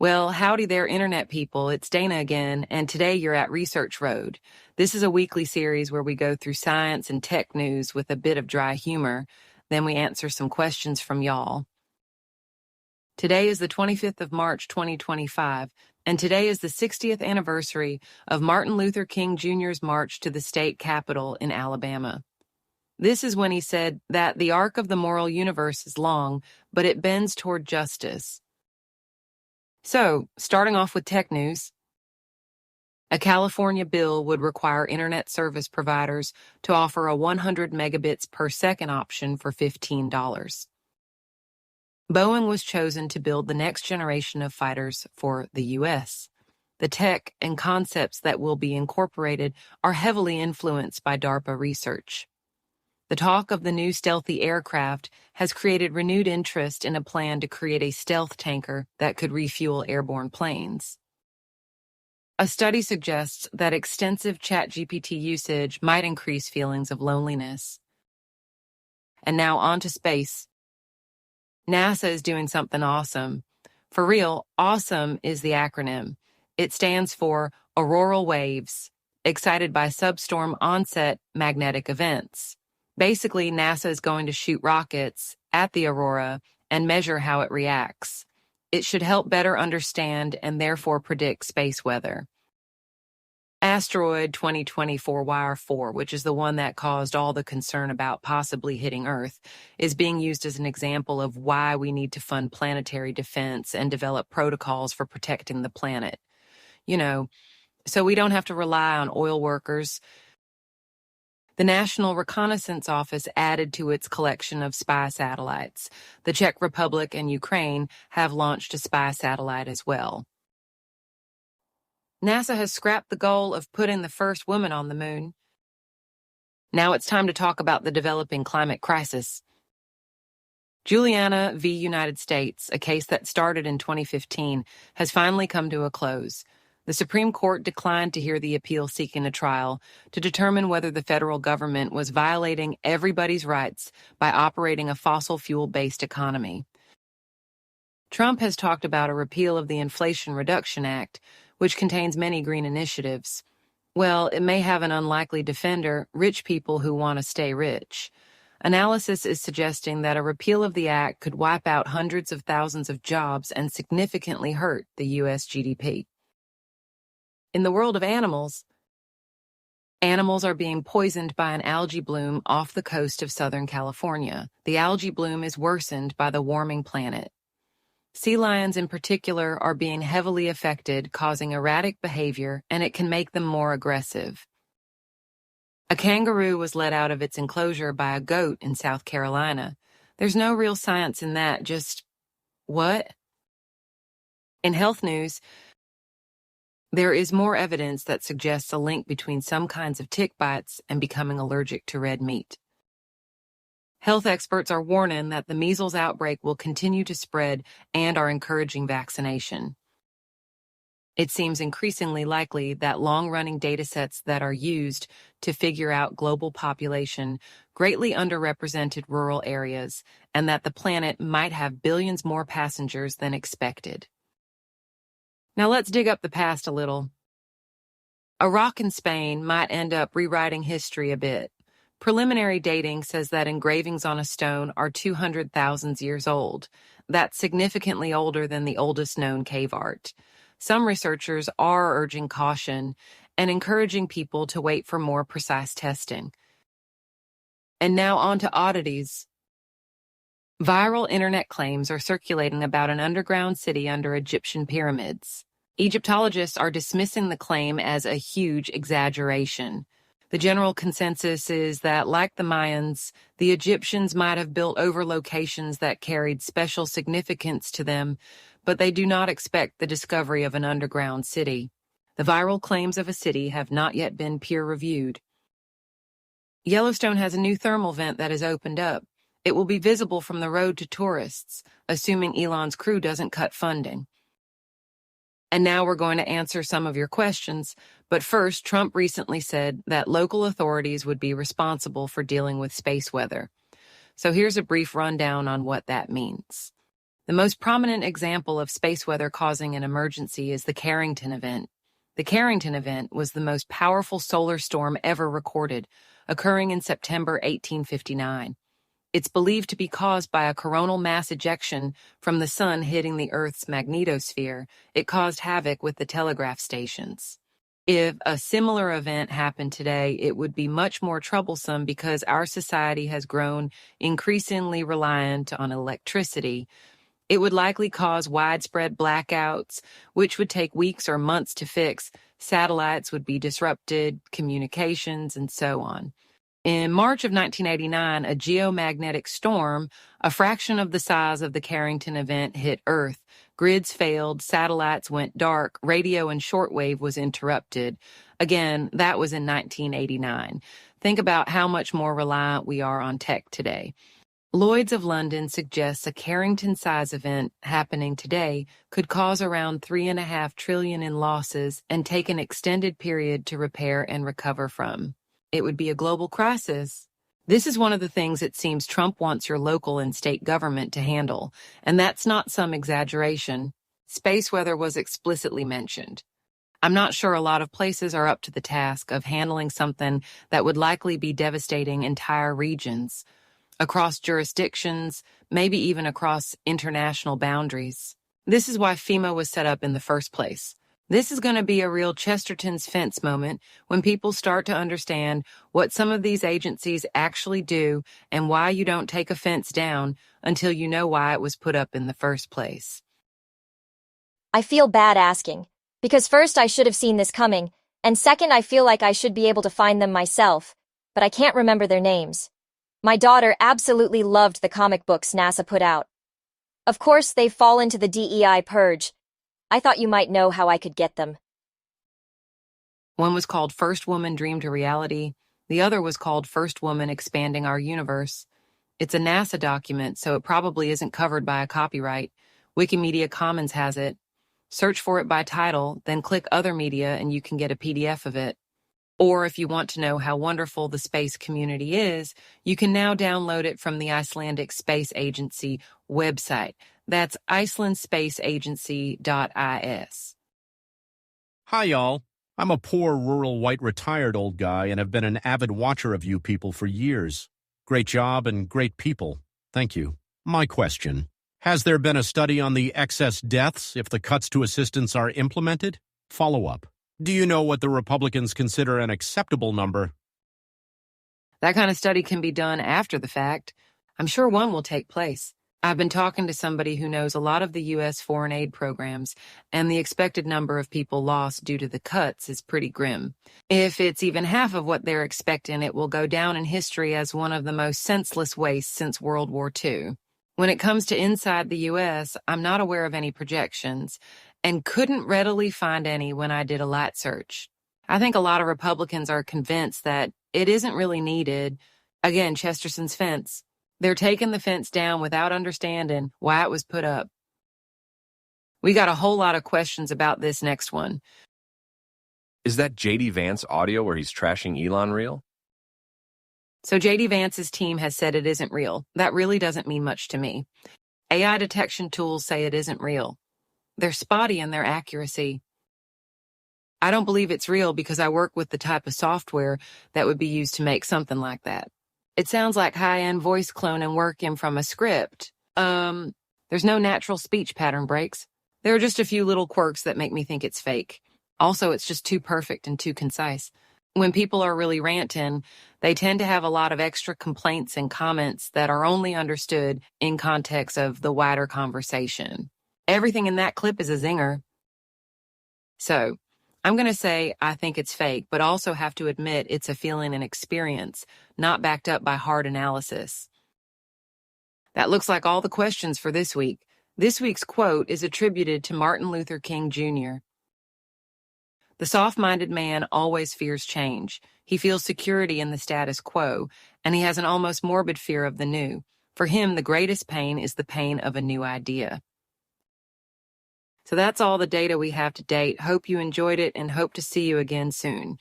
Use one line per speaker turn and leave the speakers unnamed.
Well, howdy there, Internet people. It's Dana again, and today you're at Research Road. This is a weekly series where we go through science and tech news with a bit of dry humor. Then we answer some questions from y'all. Today is the 25th of March, 2025, and today is the 60th anniversary of Martin Luther King Jr.'s march to the state capitol in Alabama. This is when he said that the arc of the moral universe is long, but it bends toward justice. So, starting off with tech news, a California bill would require internet service providers to offer a 100 megabits per second option for $15. Boeing was chosen to build the next generation of fighters for the U.S. The tech and concepts that will be incorporated are heavily influenced by DARPA research. The talk of the new stealthy aircraft has created renewed interest in a plan to create a stealth tanker that could refuel airborne planes. A study suggests that extensive ChatGPT usage might increase feelings of loneliness. And now on to space. NASA is doing something awesome. For real, AWESOME is the acronym. It stands for Auroral Waves, excited by substorm onset magnetic events. Basically, NASA is going to shoot rockets at the aurora and measure how it reacts. It should help better understand and therefore predict space weather. Asteroid 2024 Wire 4, which is the one that caused all the concern about possibly hitting Earth, is being used as an example of why we need to fund planetary defense and develop protocols for protecting the planet. So we don't have to rely on oil workers. The National Reconnaissance Office added to its collection of spy satellites. The Czech Republic and Ukraine have launched a spy satellite as well. NASA has scrapped the goal of putting the first woman on the moon. Now it's time to talk about the developing climate crisis. Juliana v. United States, a case that started in 2015, has finally come to a close. The Supreme Court declined to hear the appeal seeking a trial to determine whether the federal government was violating everybody's rights by operating a fossil fuel-based economy. Trump has talked about a repeal of the Inflation Reduction Act, which contains many green initiatives. Well, it may have an unlikely defender, rich people who want to stay rich. Analysis is suggesting that a repeal of the act could wipe out hundreds of thousands of jobs and significantly hurt the U.S. GDP. In the world of animals are being poisoned by an algae bloom off the coast of Southern California. The algae bloom is worsened by the warming planet. Sea lions in particular are being heavily affected, causing erratic behavior, and it can make them more aggressive. A kangaroo was let out of its enclosure by a goat in South Carolina. There's no real science in that, just what? In health news, there is more evidence that suggests a link between some kinds of tick bites and becoming allergic to red meat. Health experts are warning that the measles outbreak will continue to spread and are encouraging vaccination. It seems increasingly likely that long-running datasets that are used to figure out global population greatly underrepresented rural areas, and that the planet might have billions more passengers than expected. Now let's dig up the past a little. A rock in Spain might end up rewriting history a bit. Preliminary dating says that engravings on a stone are 200,000 years old. That's significantly older than the oldest known cave art. Some researchers are urging caution and encouraging people to wait for more precise testing. And now on to oddities. Viral internet claims are circulating about an underground city under Egyptian pyramids. Egyptologists are dismissing the claim as a huge exaggeration. The general consensus is that, like the Mayans, the Egyptians might have built over locations that carried special significance to them, but they do not expect the discovery of an underground city. The viral claims of a city have not yet been peer-reviewed. Yellowstone has a new thermal vent that has opened up. It will be visible from the road to tourists, assuming Elon's crew doesn't cut funding. And now we're going to answer some of your questions. But first, Trump recently said that local authorities would be responsible for dealing with space weather. So here's a brief rundown on what that means. The most prominent example of space weather causing an emergency is the Carrington event. The Carrington event was the most powerful solar storm ever recorded, occurring in September 1859. It's believed to be caused by a coronal mass ejection from the sun hitting the Earth's magnetosphere. It caused havoc with the telegraph stations. If a similar event happened today, it would be much more troublesome because our society has grown increasingly reliant on electricity. It would likely cause widespread blackouts, which would take weeks or months to fix. Satellites would be disrupted, communications, and so on. In March of 1989, a geomagnetic storm, a fraction of the size of the Carrington event, hit Earth. Grids failed, satellites went dark, radio and shortwave was interrupted. Again, that was in 1989. Think about how much more reliant we are on tech today. Lloyd's of London suggests a Carrington-size event happening today could cause around $3.5 trillion in losses and take an extended period to repair and recover from. It would be a global crisis. This is one of the things it seems Trump wants your local and state government to handle, and that's not some exaggeration. Space weather was explicitly mentioned. I'm not sure a lot of places are up to the task of handling something that would likely be devastating entire regions, across jurisdictions, maybe even across international boundaries. This is why FEMA was set up in the first place. This is going to be a real Chesterton's fence moment when people start to understand what some of these agencies actually do and why you don't take a fence down until you know why it was put up in the first place.
I feel bad asking, because first I should have seen this coming, and second I feel like I should be able to find them myself, but I can't remember their names. My daughter absolutely loved the comic books NASA put out. Of course, they fall into the DEI purge. I thought you might know how I could get them.
One was called First Woman Dream to Reality. The other was called First Woman Expanding Our Universe. It's a NASA document, so it probably isn't covered by a copyright. Wikimedia Commons has it. Search for it by title, then click Other Media and you can get a PDF of it. Or if you want to know how wonderful the space community is, you can now download it from the Icelandic Space Agency website. That's icelandspaceagency.is.
Hi, y'all. I'm a poor rural white retired old guy and have been an avid watcher of you people for years. Great job and great people. Thank you. My question. Has there been a study on the excess deaths if the cuts to assistance are implemented? Follow-up. Do you know what the Republicans consider an acceptable number?
That kind of study can be done after the fact. I'm sure one will take place. I've been talking to somebody who knows a lot of the U.S. foreign aid programs, and the expected number of people lost due to the cuts is pretty grim. If it's even half of what they're expecting, it will go down in history as one of the most senseless wastes since World War II. When it comes to inside the U.S., I'm not aware of any projections, and couldn't readily find any when I did a light search. I think a lot of Republicans are convinced that it isn't really needed. Again, Chesterton's fence. They're taking the fence down without understanding why it was put up. We got a whole lot of questions about this next one.
Is that J.D. Vance audio where he's trashing Elon real?
So J.D. Vance's team has said it isn't real. That really doesn't mean much to me. AI detection tools say it isn't real. They're spotty in their accuracy. I don't believe it's real because I work with the type of software that would be used to make something like that. It sounds like high-end voice cloning working from a script. There's no natural speech pattern breaks. There are just a few little quirks that make me think it's fake. Also, it's just too perfect and too concise. When people are really ranting, they tend to have a lot of extra complaints and comments that are only understood in context of the wider conversation. Everything in that clip is a zinger. So, I'm going to say I think it's fake, but also have to admit it's a feeling and experience, not backed up by hard analysis. That looks like all the questions for this week. This week's quote is attributed to Martin Luther King Jr. The soft-minded man always fears change. He feels security in the status quo, and he has an almost morbid fear of the new. For him, the greatest pain is the pain of a new idea. So that's all the data we have to date. Hope you enjoyed it and hope to see you again soon.